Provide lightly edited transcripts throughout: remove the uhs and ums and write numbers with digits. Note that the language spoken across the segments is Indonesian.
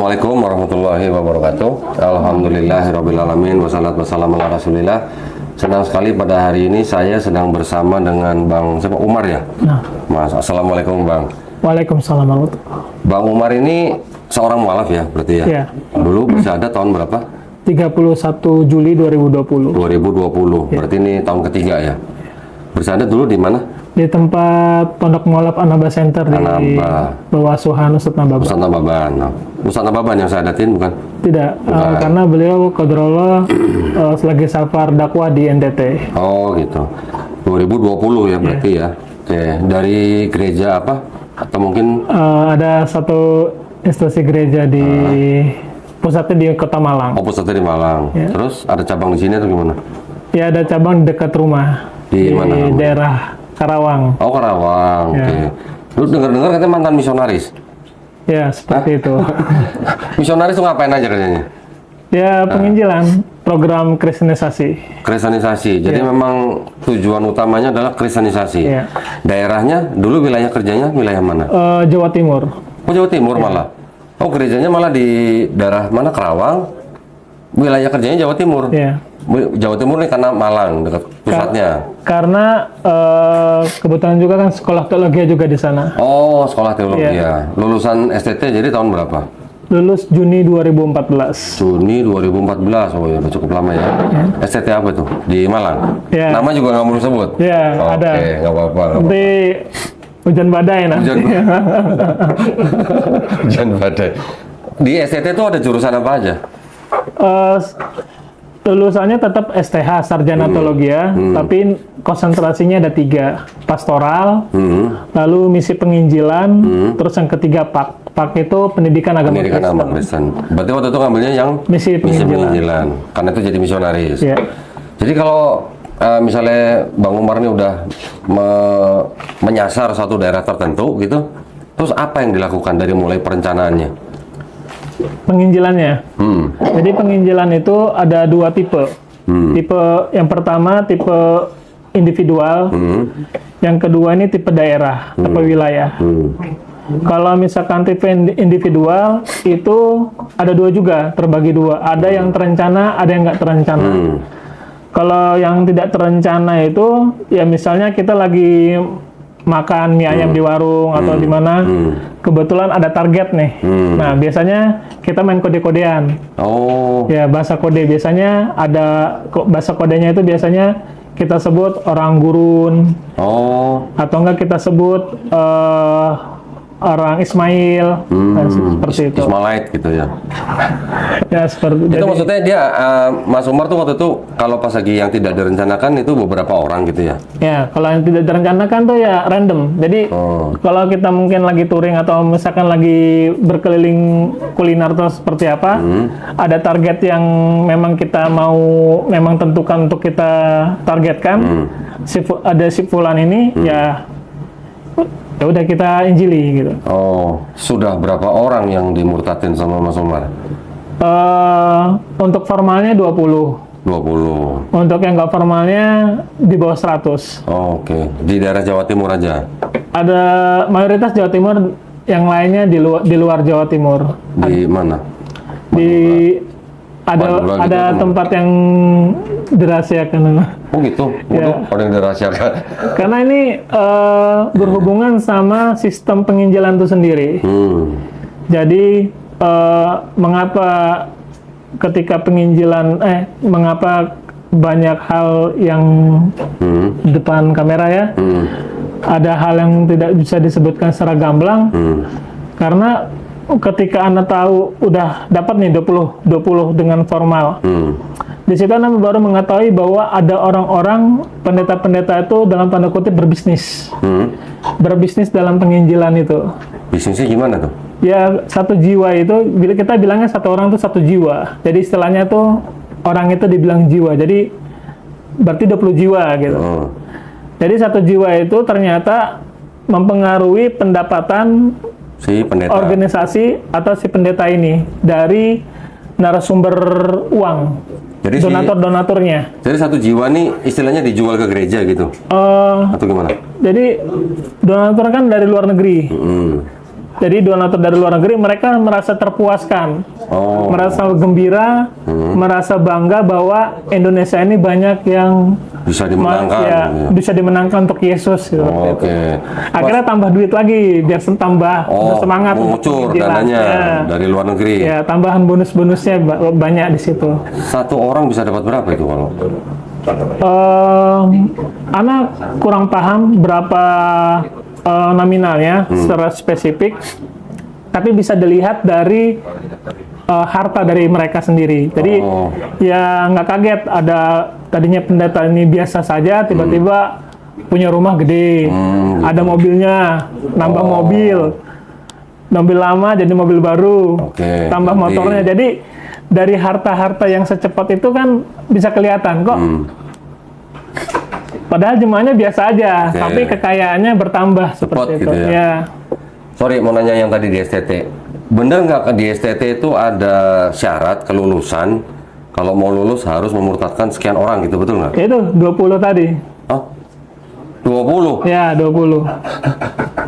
Assalamualaikum warahmatullahi wabarakatuh. Alhamdulillahirrabbilalamin. Wassalatu wassalamu ala rasulillah. Senang sekali pada hari ini saya sedang bersama dengan Bang Umar ya. Mas, Assalamualaikum Bang. Waalaikumsalam warahmatullahi. Bang Umar ini seorang mualaf ya berarti ya? Iya. Dulu bersyahadat tahun berapa? 31 Juli 2020. 2020. Berarti ini tahun ketiga ya? Bersyahadat dulu di mana? Di tempat Pondok Mualaf Anaba Center di bawah asuhan Ustadz Nababan. Ustadz Nababan. Nah, Ustadz Nababan yang syahadatin bukan? Tidak, karena beliau qadrallah selagi safar dakwah di NTT. Oh gitu. 2020 ya berarti ya. Oke, dari gereja apa? Atau mungkin Ada satu institusi gereja di pusatnya di Kota Malang. oh pusatnya di Malang. Ya. Terus ada cabang di sini atau gimana? Ya, ada cabang dekat rumah Di mana namanya? daerah Karawang. Oh Karawang. Ya. Oke. Lu dengar-dengar katanya mantan misionaris. Ya, seperti itu. Misionaris tuh ngapain aja kerjanya? Ya, penginjilan, program kristenisasi. Kristenisasi. Jadi memang tujuan utamanya adalah kristenisasi. Ya. Daerahnya dulu wilayah kerjanya wilayah mana? Jawa Timur. Oh Jawa Timur malah. Oh gerejanya malah di daerah mana? Karawang. Wilayah kerjanya Jawa Timur. Ya. Jawa Timur nih karena Malang dekat pusatnya. Karena kebetulan juga kan sekolah teologi juga di sana. Oh sekolah teologi Iya. ya. Lulusan STT jadi tahun berapa? Lulus Juni 2014. Juni 2014. Oh ya udah cukup lama ya. STT apa tuh? Di Malang. Iya. Nama juga nggak mau sebut. Iya, ada. Oke nggak apa-apa. Nanti hujan badai nanti. Hujan badai. Di STT itu ada jurusan apa aja? Eh, Lulusannya tetap STH Sarjana Teologi ya, tapi konsentrasinya ada 3, pastoral, lalu misi penginjilan, terus yang ketiga PAK itu pendidikan agama Pendidikan Kristen. agama Kristen. Berarti waktu itu ngambilnya yang Misi penginjilan. karena itu jadi misionaris. Ya. Jadi kalau misalnya Bang Umar ini udah menyasar suatu daerah tertentu gitu, terus apa yang dilakukan dari mulai perencanaannya? Penginjilannya. Jadi penginjilan itu ada 2 tipe. Tipe yang pertama tipe individual, yang kedua ini tipe daerah, tipe wilayah. Kalau misalkan tipe individual itu ada 2 juga, terbagi 2. Ada yang terencana, ada yang nggak terencana. Kalau yang tidak terencana itu, ya misalnya kita lagi makan mie ayam di warung atau di mana, kebetulan ada target nih. Nah, biasanya kita main kode-kodean. Oh. Ya, bahasa kode biasanya ada bahasa kodenya itu biasanya kita sebut orang gurun. Oh. Atau enggak kita sebut orang Ismail. Nah, seperti itu. Ismailite gitu ya. Ya, seperti Itu maksudnya dia Mas Umar tuh waktu itu kalau pas lagi yang tidak direncanakan itu beberapa orang gitu ya. Ya, kalau yang tidak direncanakan tuh ya random. Jadi kalau kita mungkin lagi touring atau misalkan lagi berkeliling kuliner atau seperti apa, ada target yang memang kita mau memang tentukan untuk kita targetkan. Ada si fulan ini ya udah kita injili gitu. Oh, sudah berapa orang yang dimurtadin sama Mas Umar? Untuk formalnya 20. 20. Untuk yang nggak formalnya di bawah 100. Oh, oke. Di daerah Jawa Timur aja? Ada mayoritas Jawa Timur, yang lainnya di luar Jawa Timur. Di mana? Ada tempat yang dirahasiakan. Oh gitu? Ya. Ada yang dirahasiakan? Karena ini berhubungan sama sistem penginjilan itu sendiri. Jadi mengapa ketika penginjilan mengapa banyak hal yang depan kamera ya, ada hal yang tidak bisa disebutkan secara gamblang, karena ketika Anda tahu udah dapat nih 20 dengan formal, di situ Anda baru mengetahui bahwa ada orang-orang pendeta-pendeta itu dalam tanda kutip berbisnis, berbisnis dalam penginjilan itu. Bisnisnya gimana tuh? Ya, satu jiwa itu, bila kita bilangnya satu orang itu satu jiwa. Jadi istilahnya tuh orang itu dibilang jiwa. Jadi berarti 20 jiwa gitu. Jadi satu jiwa itu ternyata mempengaruhi pendapatan Si pendeta. organisasi atau si pendeta ini dari narasumber uang. Jadi donatur-donaturnya. Jadi satu jiwa nih istilahnya dijual ke gereja gitu? Atau gimana? Jadi donatur kan dari luar negeri. Jadi donatur dari luar negeri mereka merasa terpuaskan, merasa gembira, merasa bangga bahwa Indonesia ini banyak yang bisa dimenangkan. ya, bisa dimenangkan untuk Yesus. Gitu. Oke. Akhirnya tambah duit lagi biar tambah semangat untuk mengucur penginjilan. dananya Ya. dari luar negeri. Ya, tambahan bonus-bonusnya banyak di situ. Satu orang bisa dapat berapa itu kalau? Anak kurang paham berapa nominalnya secara spesifik, tapi bisa dilihat dari harta dari mereka sendiri. Jadi ya nggak kaget ada tadinya pendeta ini biasa saja, tiba-tiba punya rumah gede, ada mobilnya, nambah mobil lama jadi mobil baru, tambah motornya. Jadi dari harta-harta yang secepat itu kan bisa kelihatan kok. Padahal jemaahnya biasa aja, tapi kekayaannya bertambah seperti itu. Ya. Sorry, mau nanya yang tadi di STT. Bener nggak di STT itu ada syarat kelulusan? Kalau mau lulus harus memurtadkan sekian orang gitu, betul nggak? Itu 20 tadi. Oh, 20? Ya, 20.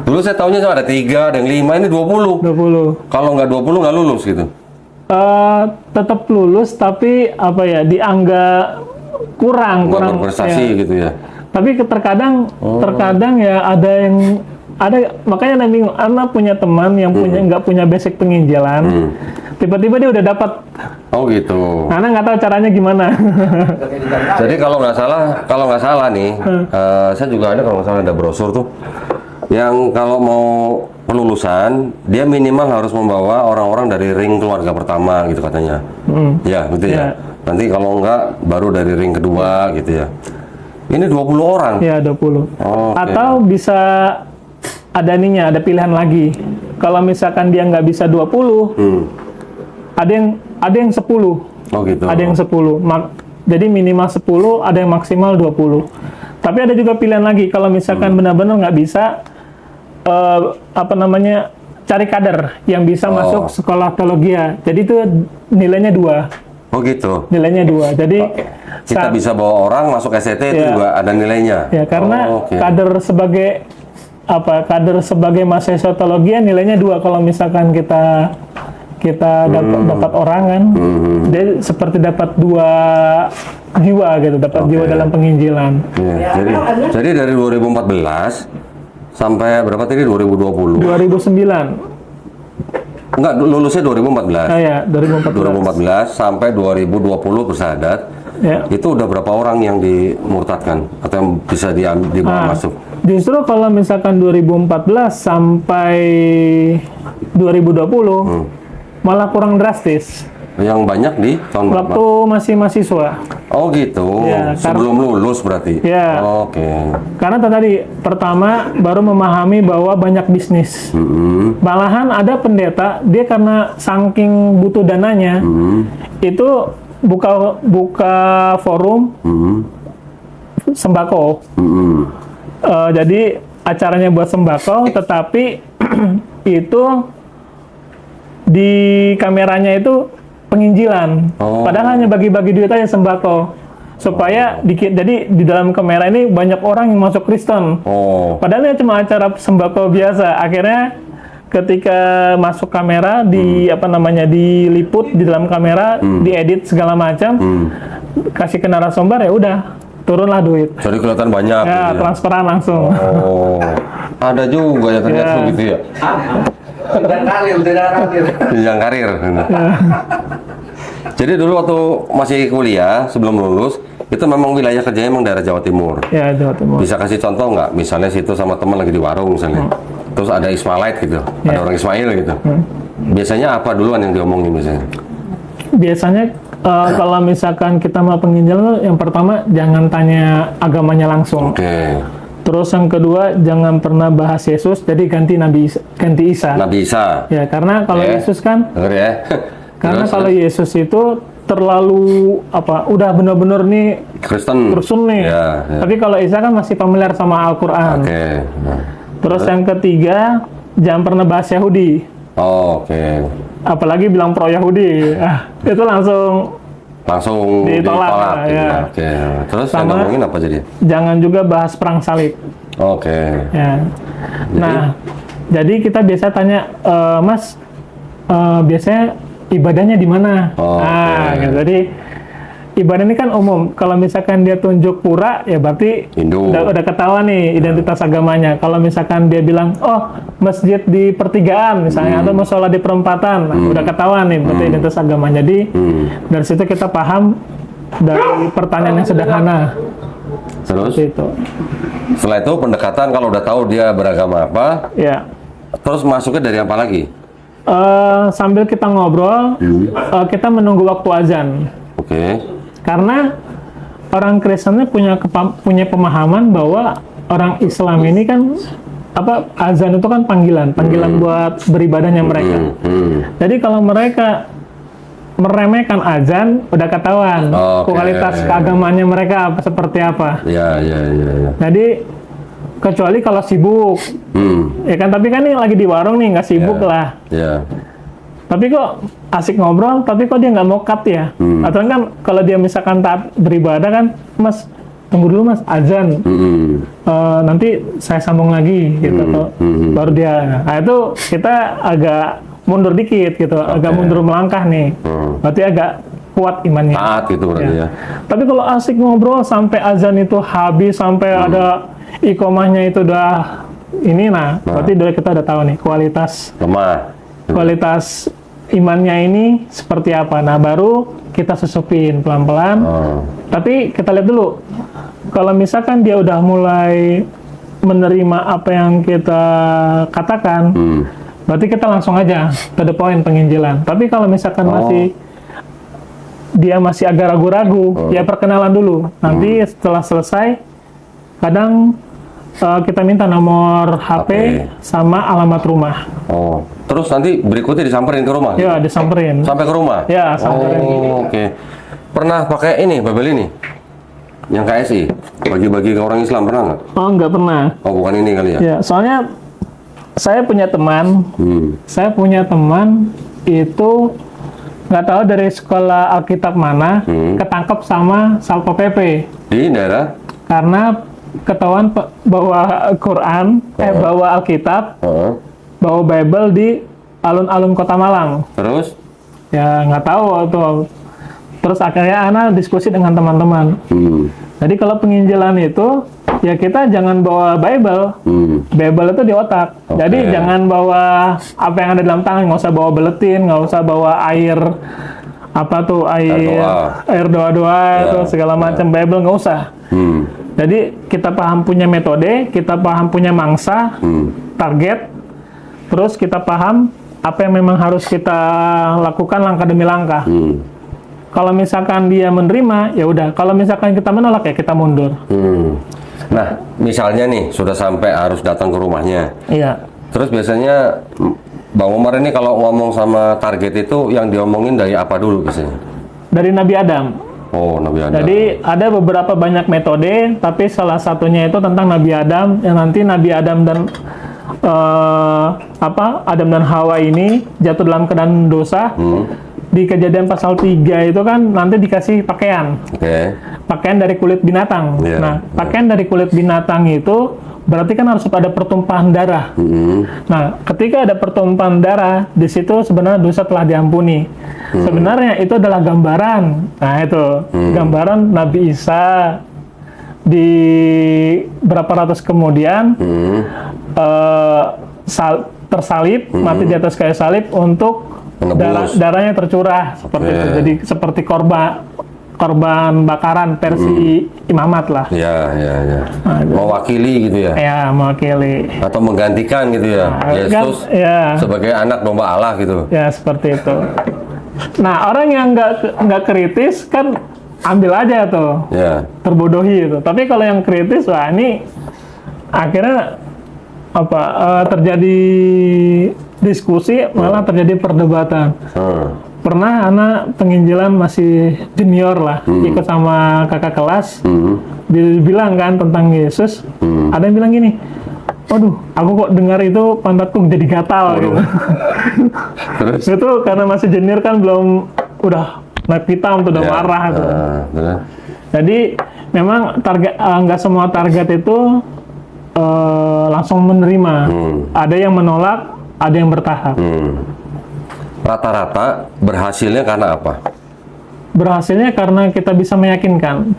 Dulu saya tahunya cuma ada 3, ada yang 5, ini 20. 20. Kalau nggak 20 nggak lulus gitu? Tetap lulus, tapi apa ya, dianggap kurang berprestasi ya. gitu ya. Tapi terkadang ya ada makanya saya bingung. Anak punya teman yang nggak punya basic penginjilan, tiba-tiba dia udah dapat. Oh gitu. Anak nggak tahu caranya gimana. Jadi kalau nggak salah nih, saya juga ada kalau nggak salah ada brosur tuh, yang kalau mau pelulusan dia minimal harus membawa orang-orang dari ring keluarga pertama gitu katanya. Ya gitu ya. Nanti kalau nggak baru dari ring kedua gitu ya. Ini 20 orang. Ya, 20. Oh, Atau bisa ada pilihan lagi. Kalau misalkan dia nggak bisa 20, ada yang 10. Oh gitu. Ada yang 10. Jadi minimal 10, ada yang maksimal 20. Tapi ada juga pilihan lagi. Kalau misalkan benar-benar nggak bisa, cari kader yang bisa masuk sekolah teologia. Jadi itu nilainya 2. Oh gitu. Nilainya 2. Jadi kita bisa bawa orang masuk STT itu juga ada nilainya. Ya, karena kader sebagai mahasiswa teologi nilainya 2 kalau misalkan kita dapat orang kan. Dia seperti dapat 2 jiwa gitu, dapat jiwa dalam penginjilan. Ya, jadi dari 2014 sampai berapa tadi 2020? 2009. Enggak, lulusnya 2014. Ya, 2014 sampai 2020 bersahadat. Ya. Itu udah berapa orang yang dimurtadkan atau yang bisa dibawa masuk? Justru kalau misalkan 2014 sampai 2020 malah kurang drastis. Yang banyak di tahun berapa? Waktu masih mahasiswa. Oh gitu. Ya, sebelum lulus berarti. Ya. Oke. Karena tadi pertama baru memahami bahwa banyak bisnis. Malahan ada pendeta dia karena saking butuh dananya itu buka forum sembako. Jadi acaranya buat sembako, tetapi itu di kameranya itu penginjilan. Padahal hanya bagi-bagi duit aja sembako. Supaya jadi di dalam kamera ini banyak orang yang masuk Kristen. Padahal ini cuma acara sembako biasa. Akhirnya ketika masuk kamera diliput di dalam kamera, diedit segala macam, kasih ke narasumber ya udah turunlah duit. Jadi kelihatan banyak. Ya, transferan langsung. Ada juga ya ternyata gitu ya. Jenjang karir. Jadi dulu waktu masih kuliah sebelum lulus itu memang wilayah kerjanya memang daerah Jawa Timur. Ya, Jawa Timur. Bisa kasih contoh nggak? Misalnya situ sama teman lagi di warung misalnya, terus ada Ismailite gitu, ada orang Ismail gitu. Biasanya apa duluan yang diomongin biasanya? Biasanya kalau misalkan kita mau penginjilan, yang pertama jangan tanya agamanya langsung. Terus yang kedua jangan pernah bahas Yesus, jadi ganti Isa. Nabi Isa. Ya, karena kalau Yesus kan, denger ya. Karena kalau Yesus itu terlalu udah benar-benar nih Kristen nih. Tapi kalau Isa kan masih familiar sama Al-Quran. Terus yang ketiga jangan pernah bahas Yahudi. Apalagi bilang pro Yahudi, itu langsung ditolak. Ya. Terus yang ngomongin apa jadi? Jangan juga bahas perang salib. Ya. Nah, Jadi kita biasa tanya, Mas, biasanya ibadahnya di mana? Gitu. Jadi ibadah ini kan umum. Kalau misalkan dia tunjuk pura, ya berarti udah ketahuan nih identitas agamanya. Kalau misalkan dia bilang, oh masjid di pertigaan misalnya, atau musola di perempatan, udah ketahuan nih berarti identitas agamanya. Jadi dari situ kita paham dari pertanyaan yang sederhana. Terus? Itu. Setelah itu pendekatan kalau udah tahu dia beragama apa, Ya. terus masuknya dari apa lagi? Sambil kita ngobrol, kita menunggu waktu azan. Oke. Karena orang Kristennya punya pemahaman bahwa orang Islam ini kan azan itu kan panggilan buat beribadahnya mereka. Jadi kalau mereka meremehkan azan, udah ketahuan kualitas keagamaannya mereka seperti apa. Ya. Jadi kecuali kalau sibuk, ya kan. Tapi kan ini lagi di warung nih, nggak sibuk lah. Ya. Tapi kok asik ngobrol, tapi kok dia nggak mau cut ya? Atau kan kalau dia misalkan taat beribadah kan, Mas, tunggu dulu Mas, azan. Nanti saya sambung lagi, gitu. Baru dia. Nah itu kita agak mundur dikit, gitu. Agak mundur melangkah nih. Berarti agak kuat imannya. Taat gitu berarti ya. Tapi kalau asik ngobrol sampai azan itu habis, sampai ada iqomahnya itu udah ini, berarti dari kita udah tahu nih kualitas Lemah. kualitas imannya ini seperti apa. Nah, baru kita susupin pelan-pelan. Tapi kita lihat dulu. Kalau misalkan dia udah mulai menerima apa yang kita katakan, berarti kita langsung aja to the point penginjilan. Tapi kalau misalkan dia masih agak ragu-ragu, ya perkenalan dulu. Nanti setelah selesai, kadang kita minta nomor HP sama alamat rumah. Terus nanti berikutnya disamperin ke rumah? Ya, disamperin. Sampai ke rumah? Ya, samperin. Oke. Pernah pakai ini, Babel ini? Yang KSI? Bagi-bagi ke orang Islam, pernah nggak? Oh, nggak pernah. Oh, bukan ini kali ya? Ya, soalnya saya punya teman. Saya punya teman itu nggak tahu dari sekolah Alkitab mana, ketangkep sama Satpol PP. Di daerah? Karena ketahuan bawa Quran, bawa Alkitab, bawa Bible di alun-alun Kota Malang. Terus? Ya nggak tahu tuh. Terus akhirnya Ana diskusi dengan teman-teman. Jadi kalau penginjilan itu, ya kita jangan bawa Bible. Bible itu di otak. Jadi jangan bawa apa yang ada dalam tangan. Nggak usah bawa buletin, nggak usah bawa air air doa-doa itu segala macam. Bible nggak usah. Jadi kita paham punya metode, kita paham punya mangsa, target, terus kita paham apa yang memang harus kita lakukan langkah demi langkah. Kalau misalkan dia menerima, ya udah. Kalau misalkan kita menolak, ya kita mundur. Nah, misalnya nih sudah sampai harus datang ke rumahnya. Iya. Terus biasanya Bang Umar ini kalau ngomong sama target itu yang diomongin dari apa dulu biasanya? Dari Nabi Adam. Oh, Nabi Adam. Jadi ada beberapa banyak metode, tapi salah satunya itu tentang Nabi Adam, yang nanti Nabi Adam dan Adam dan Hawa ini jatuh dalam keadaan dosa. Di Kejadian pasal 3 itu kan nanti dikasih pakaian. Pakaian dari kulit binatang. Nah, pakaian dari kulit binatang itu berarti kan harus ada pertumpahan darah. Nah, ketika ada pertumpahan darah, di situ sebenarnya dosa telah diampuni. Sebenarnya itu adalah gambaran. Nah, itu gambaran Nabi Isa di berapa ratus kemudian tersalib, mati di atas kayu salib untuk darahnya tercurah seperti itu. Jadi seperti korban bakaran versi imamat lah. Ya. Mewakili gitu ya? Ya, mewakili. Atau menggantikan gitu ya? Yesus sebagai anak domba Allah gitu? Ya, seperti itu. Nah, orang yang nggak kritis kan ambil aja tuh. Terbodohi itu. Tapi kalau yang kritis, wah ini akhirnya terjadi diskusi, malah terjadi perdebatan. Pernah anak penginjilan masih junior lah, ikut sama kakak kelas, bilang kan tentang Yesus. Ada yang bilang gini, waduh, aku kok dengar itu pantatku jadi gatal gitu. Terus? Itu karena masih junior kan belum, udah naik hitam tuh, udah marah tuh. Jadi memang target nggak semua target itu langsung menerima. Ada yang menolak, ada yang bertahap. Rata-rata berhasilnya karena apa? Berhasilnya karena kita bisa meyakinkan.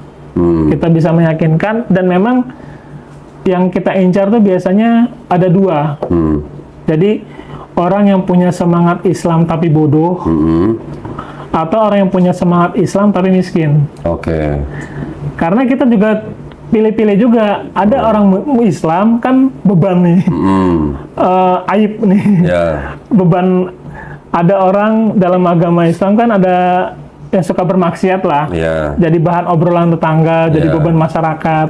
Kita bisa meyakinkan, dan memang yang kita incar tuh biasanya ada dua. Jadi orang yang punya semangat Islam tapi bodoh, atau orang yang punya semangat Islam tapi miskin. Oke. Karena kita juga pilih-pilih juga. Ada orang Islam kan beban nih, aib nih, beban. Ada orang dalam agama Islam kan ada yang suka bermaksiat lah, jadi bahan obrolan tetangga, jadi beban masyarakat.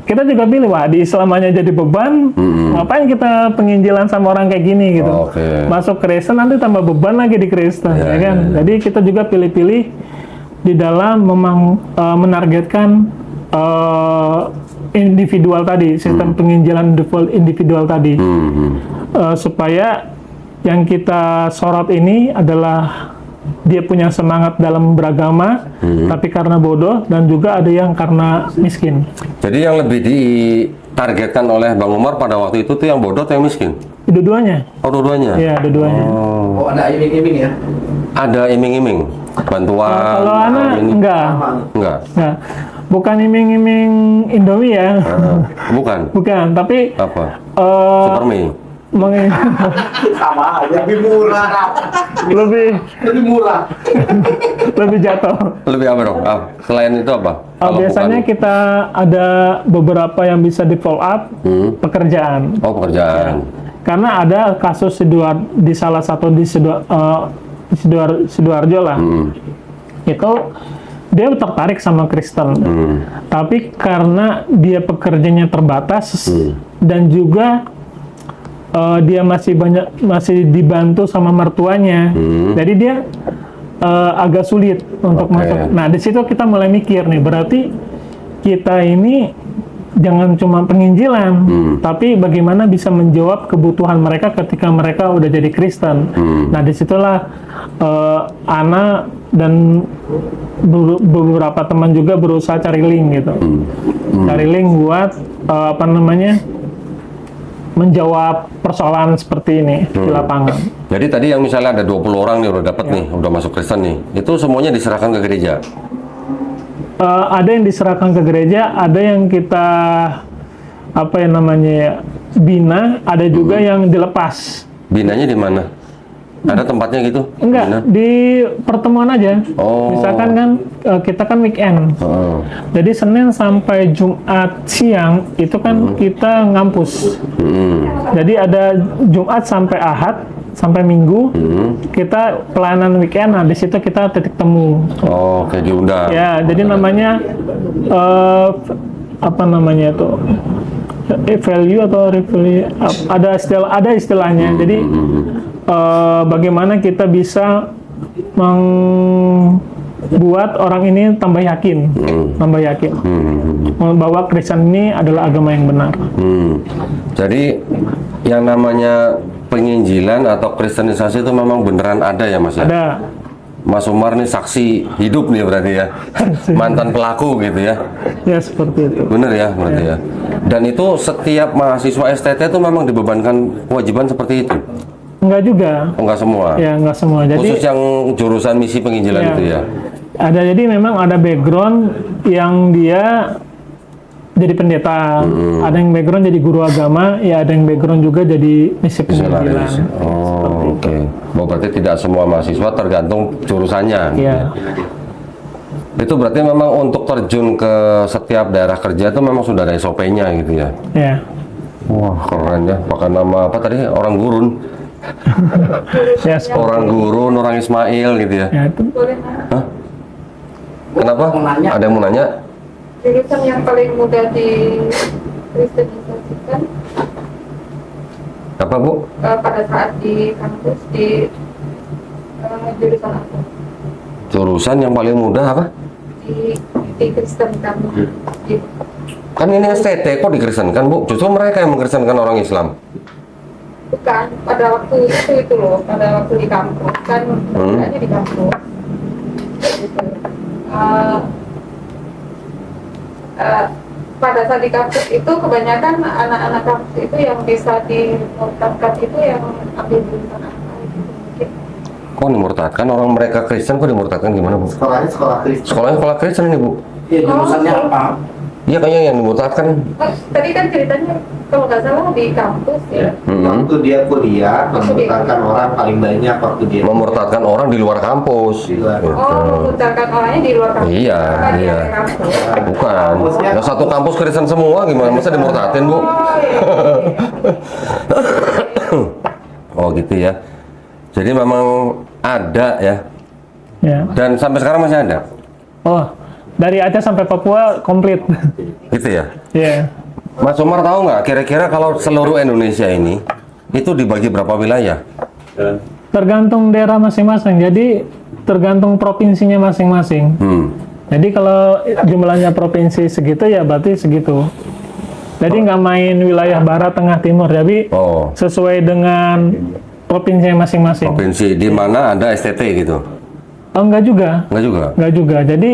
Kita juga pilih, wah di Islam hanya jadi beban, ngapain kita penginjilan sama orang kayak gini gitu. Masuk Kristen nanti tambah beban lagi di Kristen, ya kan? Jadi kita juga pilih-pilih di dalam memang menargetkan individual tadi, sistem penginjilan individual tadi, supaya yang kita sorot ini adalah dia punya semangat dalam beragama, tapi karena bodoh, dan juga ada yang karena miskin. Jadi yang lebih ditargetkan oleh Bang Umar pada waktu itu tuh yang bodoh atau yang miskin? Dua-duanya. Oh, dua-duanya? Iya, dua-duanya. Oh, ada iming-iming ya? Ada iming-iming? Bantuan? Kalau anak, enggak. Enggak. Bukan iming-iming Indomie ya. Bukan? Bukan, tapi... Apa? Supermie? Sama aja, lebih murah. lebih murah. Lebih jatuh. Lebih apa dong? Selain itu apa? Biasanya kita ada beberapa yang bisa di follow up, pekerjaan. Oh, pekerjaan. Karena ada kasus di salah satu di Sidoarjo lah. Itu dia tertarik sama Kristen. Tapi karena dia pekerjaannya terbatas, dan juga dia masih dibantu sama mertuanya, jadi dia agak sulit untuk masuk. Nah, di situ kita mulai mikir nih, berarti kita ini jangan cuma penginjilan, tapi bagaimana bisa menjawab kebutuhan mereka ketika mereka udah jadi Kristen. Nah, disitulah Ana dan beberapa teman juga berusaha cari link gitu, cari link buat menjawab persoalan seperti ini di lapangan. Jadi tadi yang misalnya ada 20 orang nih udah dapat nih, udah masuk Kristen nih, itu semuanya diserahkan ke gereja? Ada yang diserahkan ke gereja, ada yang kita bina, ada juga yang dilepas. Binanya di mana? Ada tempatnya gitu? Enggak, Bina? di pertemuan aja. Misalkan kan kita kan weekend. Jadi Senin sampai Jumat siang itu kan kita ngampus. Jadi ada Jumat sampai Ahad sampai Minggu kita pelayanan weekend. Nah, di situ kita titik temu. Oh, kayak diundang. Ya, jadi namanya itu value atau revalue, ada istilahnya. Jadi bagaimana kita bisa membuat orang ini tambah yakin, bahwa Kristen ini adalah agama yang benar. Jadi yang namanya penginjilan atau kristenisasi itu memang beneran ada ya, Mas ya? Ada. Mas Umar nih saksi hidup nih berarti ya, mantan pelaku gitu ya? Ya, seperti itu. Bener ya berarti ya. Dan itu setiap mahasiswa STT itu memang dibebankan kewajiban seperti itu? Enggak juga. Oh, enggak semua? Ya, enggak semua. Jadi, khusus yang jurusan misi penginjilan itu ya? Ada, jadi memang ada background yang dia jadi pendeta, ada yang background jadi guru agama, ya ada yang background juga jadi misi penginjilan. Oh, oke. Berarti tidak semua mahasiswa tergantung jurusannya. Iya. Itu berarti memang untuk terjun ke setiap daerah kerja itu memang sudah ada SOP-nya gitu ya? Iya. Wah, keren ya. Pakai nama apa tadi? Orang gurun. Ya, orang gurun, orang Ismail gitu ya? Ya, itu. Hah? Kenapa? Ada yang mau nanya? Jurusan yang paling mudah di kristenisasikan Apa, Bu? pada saat di kampus di jurusan apa? Jurusan yang paling mudah apa? Di Kristen kampus. Kan ini STT, kok dikristenkan, Bu? Justru mereka yang mengkristenkan orang Islam. Bukan, pada waktu itu loh, pada waktu di kampus kan belajarnya di kampus. Gitu. pada saat di kampus itu kebanyakan anak-anak kampus itu yang bisa dimurtadkan itu yang ambil jurusan apa gitu. Kok dimurtadkan? Orang mereka Kristen kok dimurtadkan gimana, Bu? Sekolahnya sekolah Kristen. Sekolahnya sekolah Kristen ini, Bu. Iya, jurusannya apa? Iya, kayaknya yang dimurtadkan. Oh, tadi kan ceritanya kalau nggak salah di kampus ya. Waktu dia kuliah, memurtadkan orang paling banyak waktu dia Memurtadkan orang di luar kampus. Di luar. Gitu. Oh, memutarkan orangnya di luar kampus. Iya, Bukan di iya. area kampus. Bukan. Kampusnya- Ya satu kampus Kristen semua gimana? Masa dimurtadin, Bu? Oh, iya. Oh, gitu ya. Jadi memang ada ya. Ya. Dan sampai sekarang masih ada. Oh, dari Aceh sampai Papua komplit. Gitu ya. Ya. Mas Umar tahu nggak kira-kira kalau seluruh Indonesia ini itu dibagi berapa wilayah? Tergantung daerah masing-masing. Jadi tergantung provinsinya masing-masing. Jadi kalau jumlahnya provinsi segitu ya berarti segitu. Jadi nggak main wilayah barat, tengah, timur. Jadi Oh, sesuai dengan provinsinya masing-masing. provinsi di mana ada STT gitu? Oh, enggak juga. Enggak juga. Enggak juga. Jadi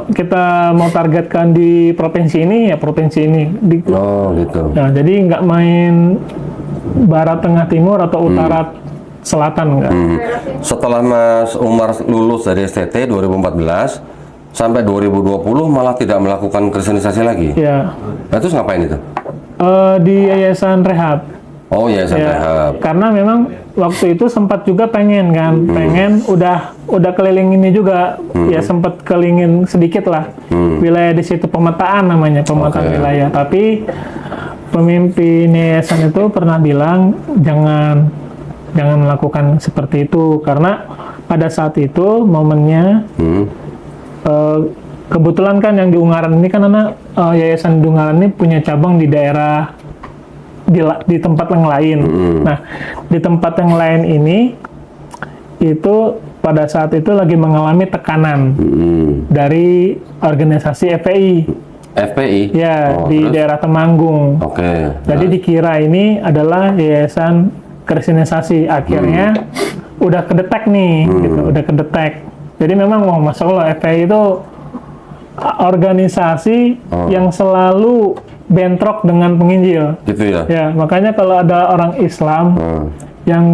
kita mau targetkan di provinsi ini ya provinsi ini. Oh, gitu. Nah, jadi nggak main barat, tengah, timur atau utara, selatan enggak. Setelah Mas Umar lulus dari STT 2014 sampai 2020 malah tidak melakukan kristenisasi lagi. Ya. Nah, terus ngapain itu? Di Yayasan Rehab. Oh, ya, saya Rehab. Karena memang waktu itu sempat juga pengen kan, pengen udah keliling ini juga, ya sempat kelilingin sedikit lah wilayah di situ, pemetaan namanya, pemetaan Oke. wilayah. Tapi pemimpin yayasan itu pernah bilang jangan melakukan seperti itu karena pada saat itu momennya kebetulan kan yang di Ungaran ini kan anak yayasan di Ungaran ini punya cabang di daerah di tempat yang lain. Nah, di tempat yang lain ini itu pada saat itu lagi mengalami tekanan dari organisasi FPI. FPI? Ya, Oh, di terus? daerah Temanggung. Oke. Jadi dikira ini adalah yayasan kristenisasi. Akhirnya udah kedetek nih, gitu, udah kedetek. Jadi memang, wah, Masya Allah, FPI itu organisasi yang selalu bentrok dengan penginjil. Gitu ya? Ya, makanya kalau ada orang Islam yang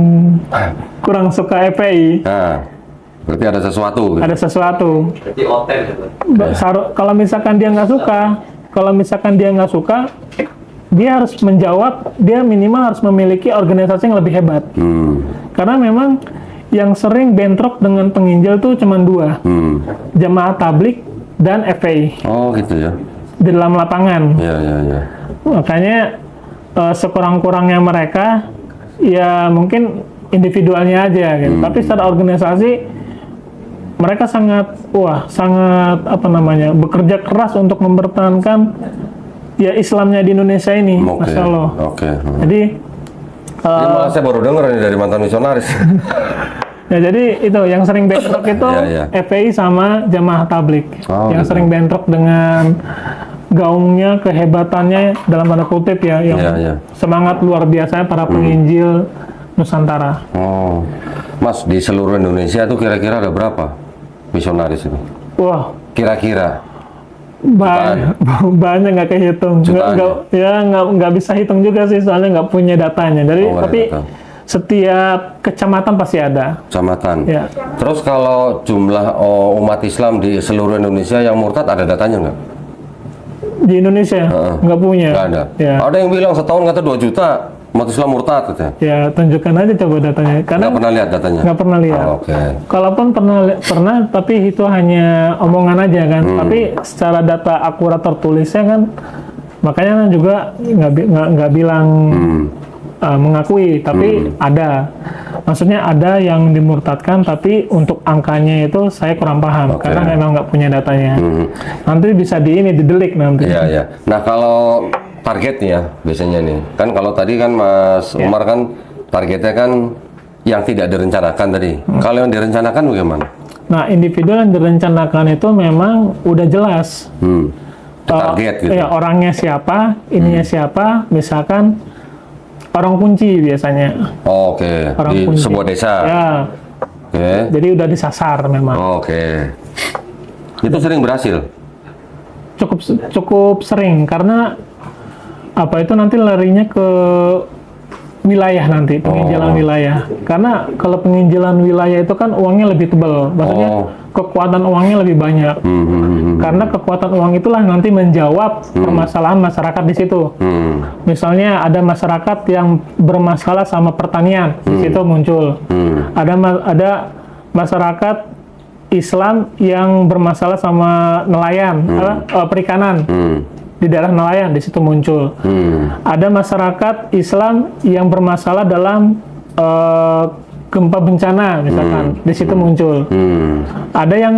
kurang suka FPI, Nah, berarti ada sesuatu gitu. ada sesuatu. Jadi hotel gitu. Kalau misalkan dia nggak suka, dia harus menjawab, dia minimal harus memiliki organisasi yang lebih hebat. Karena memang yang sering bentrok dengan penginjil tuh cuma dua, Jamaah Tablik dan FPI Oh, gitu ya? di dalam lapangan. Iya, iya, iya. Makanya sekurang-kurangnya mereka ya mungkin individualnya aja gitu. Tapi secara organisasi mereka sangat bekerja keras untuk mempertahankan ya Islamnya di Indonesia ini, Oke. Masya Allah. Oke. Jadi Ini malah saya baru dengar ini dari mantan misionaris. ya jadi itu yang sering bentrok itu Iya, iya. FPI sama Jamaah Tablik. Oh, Yang gitu. sering bentrok dengan gaungnya, kehebatannya dalam tanda kutip ya, yang Iya, iya. semangat luar biasa para penginjil Nusantara. Oh, Mas, di seluruh Indonesia tuh kira-kira ada berapa misionaris itu? Wah, Kira-kira? banyak nggak kehitung. Jutaan Nggak bisa hitung juga sih, soalnya nggak punya datanya. Jadi Oh, nggak ada tapi data. setiap kecamatan pasti ada. Kecamatan. Ya. Terus kalau jumlah umat Islam di seluruh Indonesia yang murtad ada datanya nggak? Di Indonesia nggak punya. Nggak ada. Ya. Ada yang bilang setahun kata 2 juta umat Islam murtad katanya. Ya, tunjukkan aja coba datanya. Karena Nggak pernah lihat datanya? nggak pernah lihat. Oh, oke. Kalaupun pernah, tapi itu hanya omongan aja kan. Tapi secara data akurat tertulisnya kan, makanya kan juga nggak bilang mengakui, tapi ada. Maksudnya ada yang dimurtadkan, tapi untuk angkanya itu saya kurang paham Oke. karena memang nggak punya datanya. Nanti bisa didelik nanti. Iya, iya. Nah, kalau targetnya biasanya nih, kan kalau tadi kan Mas Ya. Umar kan targetnya kan yang tidak direncanakan tadi. Kalau yang direncanakan bagaimana? Nah, individu yang direncanakan itu memang udah jelas. Target gitu. Ya, orangnya siapa, ininya siapa, misalkan orang kunci biasanya. Oh, oke. Orang Di kunci. sebuah desa. Ya, Oke. jadi udah disasar memang. Oh, oke. Itu sering berhasil. cukup sering, karena apa itu nanti larinya ke wilayah, nanti penginjalan wilayah. Karena kalau penginjalan wilayah itu kan uangnya lebih tebal, maksudnya kekuatan uangnya lebih banyak. Karena kekuatan uang itulah nanti menjawab permasalahan masyarakat di situ. Misalnya ada masyarakat yang bermasalah sama pertanian, di situ muncul. Ada masyarakat Islam yang bermasalah sama nelayan, perikanan. Di daerah nelayan, di situ muncul. Ada masyarakat Islam yang bermasalah dalam gempa bencana, misalkan, di situ muncul. Ada yang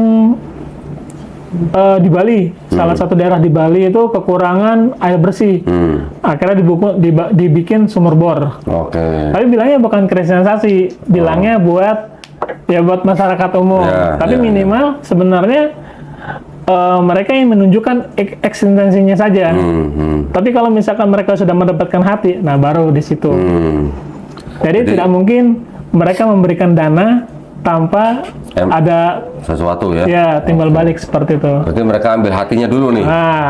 di Bali, salah satu daerah di Bali itu kekurangan air bersih. Akhirnya dibikin sumur bor. Tapi bilangnya bukan kristenisasi, bilangnya buat masyarakat umum. Tapi minimal sebenarnya mereka yang menunjukkan eksistensinya saja. Tapi kalau misalkan mereka sudah mendapatkan hati, nah baru di situ. Jadi tidak mungkin mereka memberikan dana tanpa ada sesuatu ya. Ya, timbal balik seperti itu. Berarti mereka ambil hatinya dulu nih.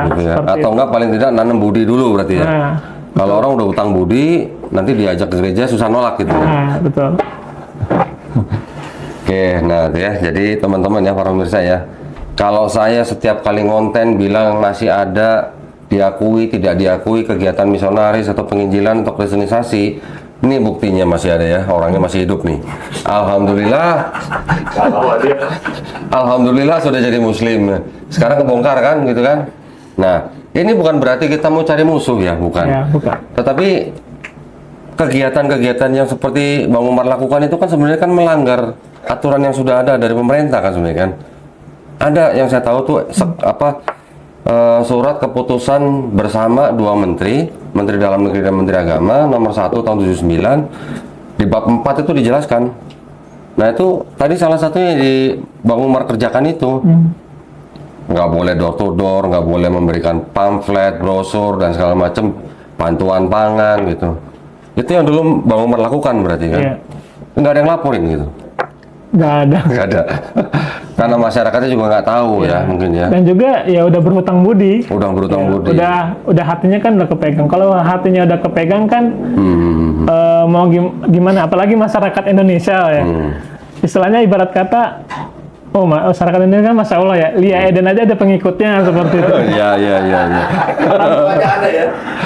Gitu ya. Atau enggak paling tidak nanam budi dulu berarti ya. Kalau orang udah utang budi, nanti diajak ke gereja susah nolak gitu. Betul. Oke, nah ya, jadi teman-teman ya, para pemirsa ya. Kalau saya setiap kali ngonten bilang masih ada diakui, tidak diakui kegiatan misionaris atau penginjilan atau kristenisasi, ini buktinya masih ada ya, orangnya masih hidup nih. Alhamdulillah. Alhamdulillah sudah jadi muslim. Sekarang kebongkar kan, gitu kan? Nah, ini bukan berarti kita mau cari musuh ya, bukan. Ya, bukan. Tetapi kegiatan-kegiatan yang seperti Bang Umar lakukan itu kan sebenarnya kan melanggar aturan yang sudah ada dari pemerintah kan sebenarnya kan. Ada yang saya tahu tuh surat keputusan bersama dua menteri Dalam Negeri dan Menteri Agama nomor 1 tahun 79 di bab 4 itu dijelaskan. Nah itu tadi salah satunya di Bang Umar kerjakan itu. Nggak boleh door to door, nggak boleh memberikan pamflet, brosur dan segala macam bantuan pangan gitu. Itu yang dulu Bang Umar lakukan berarti kan? Iya. Nggak ada yang laporin gitu. Nggak ada. Nggak ada. Karena masyarakatnya juga nggak tahu ya mungkin ya. Dan juga ya udah berhutang budi. Udah berhutang budi. Udah hatinya kan udah kepegang. Kalau hatinya udah kepegang kan mau gimana? Apalagi masyarakat Indonesia ya. Istilahnya ibarat kata, masyarakat Indonesia kan masya Allah ya. Lia Eden aja ada pengikutnya seperti itu. Iya.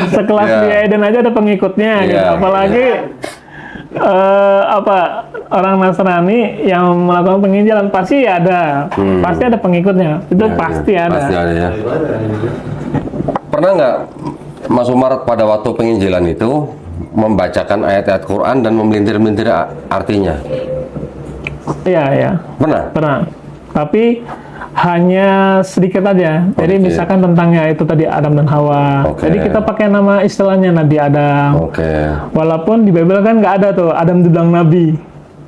Sekelas Lia Eden aja ada pengikutnya gitu. Apalagi orang Nasrani yang melakukan penginjilan pasti ada pengikutnya, itu pasti ada ya. Pernah nggak Mas Umar pada waktu penginjilan itu membacakan ayat-ayat Quran dan memelintir-melintir artinya? Iya. Pernah. Tapi hanya sedikit aja. Jadi misalkan tentangnya itu tadi Adam dan Hawa. Jadi kita pakai nama istilahnya Nabi Adam. Walaupun di Bible kan nggak ada tuh Adam dibilang Nabi.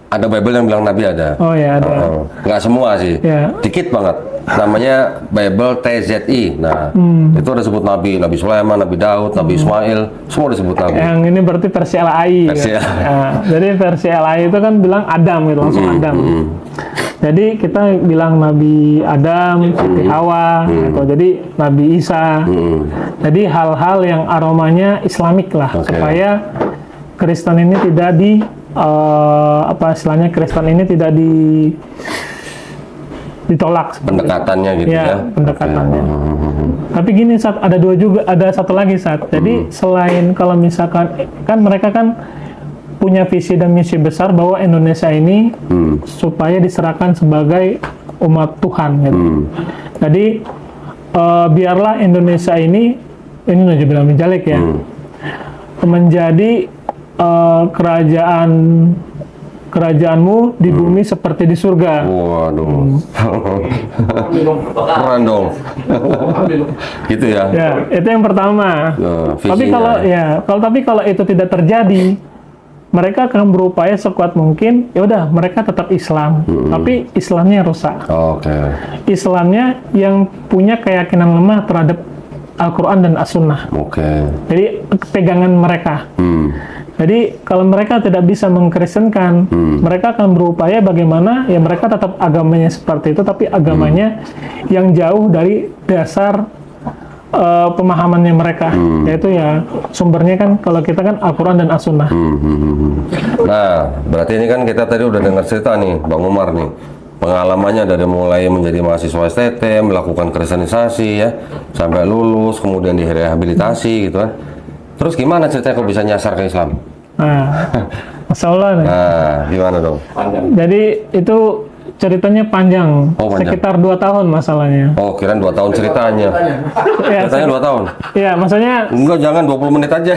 Ada Bible yang bilang Nabi ada. Oh ya ada. Nggak semua sih. Ya. Dikit banget. Namanya Bible TZI. Nah itu ada sebut Nabi Sulaiman, Nabi Daud, Nabi Ismail, semua disebut Nabi. Yang ini berarti versi LAI. Jadi versi LAI itu kan bilang Adam gitu, langsung Adam. Jadi kita bilang Nabi Adam, Siti Hawa, gitu. Jadi Nabi Isa. Jadi hal-hal yang aromanya Islamik lah, supaya Kristen ini tidak Kristen ini tidak ditolak. Pendekatannya gitu ya. Pendekatannya. Tapi gini ada satu lagi Jadi selain kalau misalkan kan mereka kan punya visi dan misi besar bahwa Indonesia ini supaya diserahkan sebagai umat Tuhan gitu. Jadi biarlah Indonesia ini udah bilang menjalik ya, menjadi kerajaanmu di bumi seperti di surga. Waduh. Keren dong. Gitu ya. Ya, itu yang pertama. Tapi kalau itu tidak terjadi, mereka akan berupaya sekuat mungkin. Ya udah, mereka tetap Islam, tapi Islamnya rusak. Islamnya yang punya keyakinan lemah terhadap Al-Quran dan As-Sunnah. Jadi pegangan mereka. Jadi kalau mereka tidak bisa mengkristenkan, mereka akan berupaya bagaimana ya mereka tetap agamanya seperti itu, tapi agamanya yang jauh dari dasar pemahamannya mereka, yaitu ya sumbernya kan kalau kita kan Al-Quran dan As-Sunnah. Nah, berarti ini kan kita tadi udah dengar cerita nih, Bang Umar nih, pengalamannya dari mulai menjadi mahasiswa STT, melakukan kristenisasi ya, sampai lulus, kemudian direhabilitasi gitu kan. Terus gimana ceritanya kok bisa nyasar ke Islam? Nah, Masya Allah nih. Nah, gimana dong? Jadi itu ceritanya panjang, Oh, panjang. sekitar 2 tahun masalahnya. Oh, kirain 2 tahun ceritanya. Ya, Ceritanya 2 tahun? ya, maksudnya Enggak, jangan 20 menit aja.